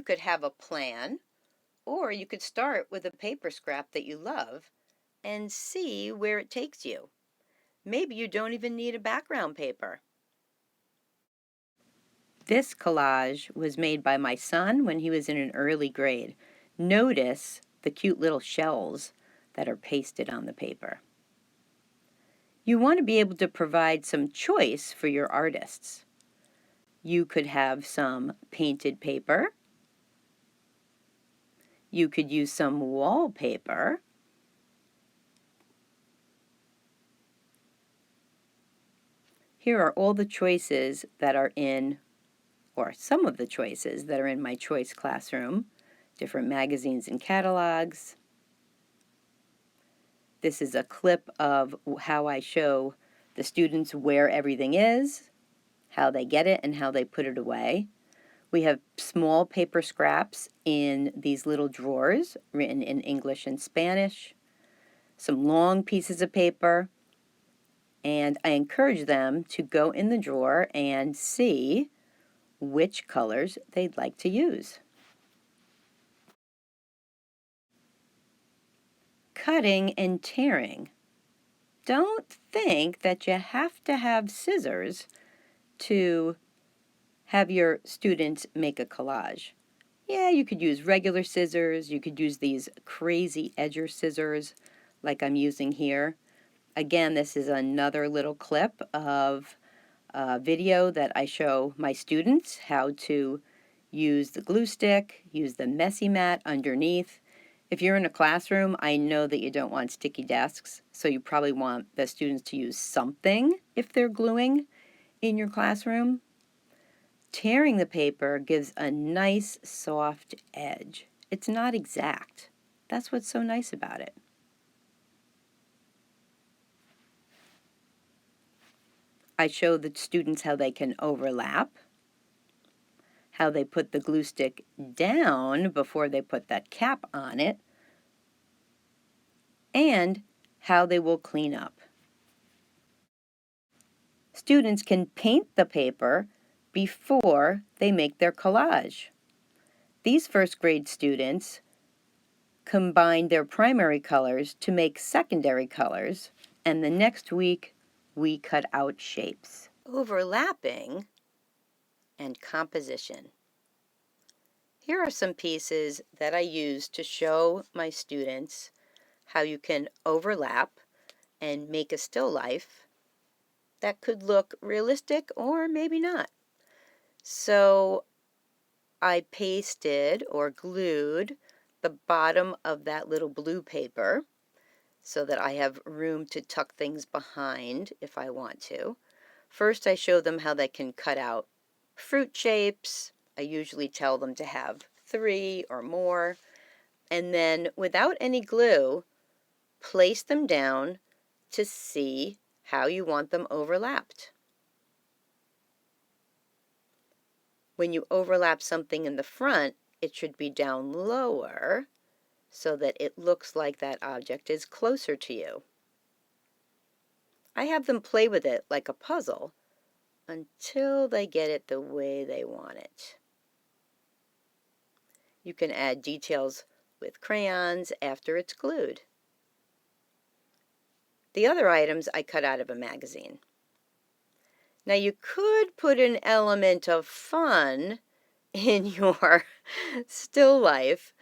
You could have a plan, or you could start with a paper scrap that you love and see where it takes you. Maybe you don't even need a background paper. This collage was made by my son when he was in an early grade. Notice the cute little shells that are pasted on the paper. You want to be able to provide some choice for your artists. You could have some painted paper. You could use some wallpaper. Here are all the choices that are in, or some of the choices that are in my choice classroom. Different magazines and catalogs. This is a clip of how I show the students where everything is, how they get it, and how they put it away. We have small paper scraps in these little drawers written in English and Spanish, some long pieces of paper, and I encourage them to go in the drawer and see which colors they'd like to use. Cutting and tearing. Don't think that you have to have scissors to have your students make a collage. Yeah, you could use regular scissors. You could use these crazy edger scissors like I'm using here. Again, this is another little clip of a video that I show my students how to use the glue stick, use the messy mat underneath. If you're in a classroom, I know that you don't want sticky desks, so you probably want the students to use something if they're gluing in your classroom. Tearing the paper gives a nice soft edge. It's not exact. That's what's so nice about it. I show the students how they can overlap, how they put the glue stick down before they put that cap on it, and how they will clean up. Students can paint the paper before they make their collage. These first grade students combine their primary colors to make secondary colors, and the next week we cut out shapes. Overlapping and composition. Here are some pieces that I use to show my students how you can overlap and make a still life that could look realistic or maybe not. So I pasted or glued the bottom of that little blue paper so that I have room to tuck things behind if I want to. First, I show them how they can cut out fruit shapes. I usually tell them to have 3 or more. And then, without any glue, place them down to see how you want them overlapped. When you overlap something in the front, it should be down lower so that it looks like that object is closer to you. I have them play with it like a puzzle until they get it the way they want it. You can add details with crayons after it's glued. The other items I cut out of a magazine. Now you could put an element of fun in your still life.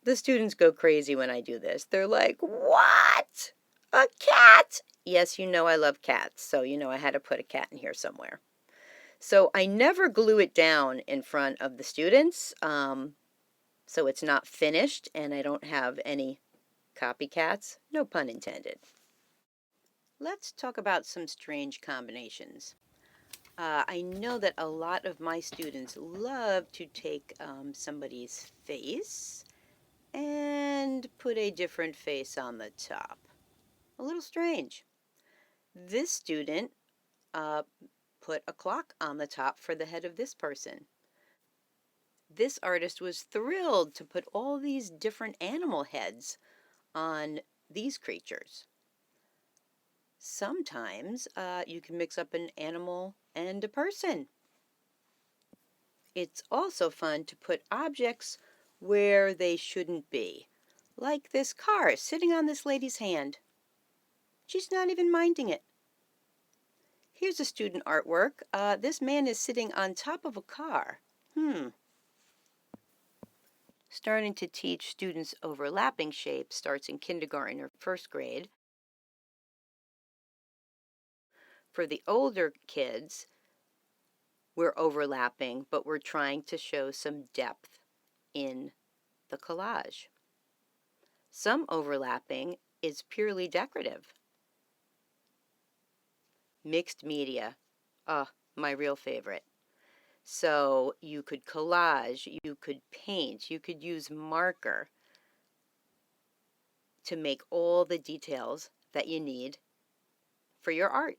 The students go crazy when I do this. They're like, "What? A cat?" Yes, you know I love cats, so you know I had to put a cat in here somewhere. So I never glue it down in front of the students, so it's not finished and I don't have any copycats. No pun intended. Let's talk about some strange combinations. I know that a lot of my students love to take somebody's face and put a different face on the top. A little strange. This student put a clock on the top for the head of this person. This artist was thrilled to put all these different animal heads on these creatures. Sometimes you can mix up an animal and a person. It's also fun to put objects where they shouldn't be, like this car sitting on this lady's hand. She's not even minding it. Here's a student artwork. This man is sitting on top of a car. Starting to teach students overlapping shapes starts in kindergarten or first grade. For the older kids, we're overlapping, but we're trying to show some depth in the collage. Some overlapping is purely decorative. Mixed media, my real favorite. So you could collage, you could paint, you could use marker to make all the details that you need for your art.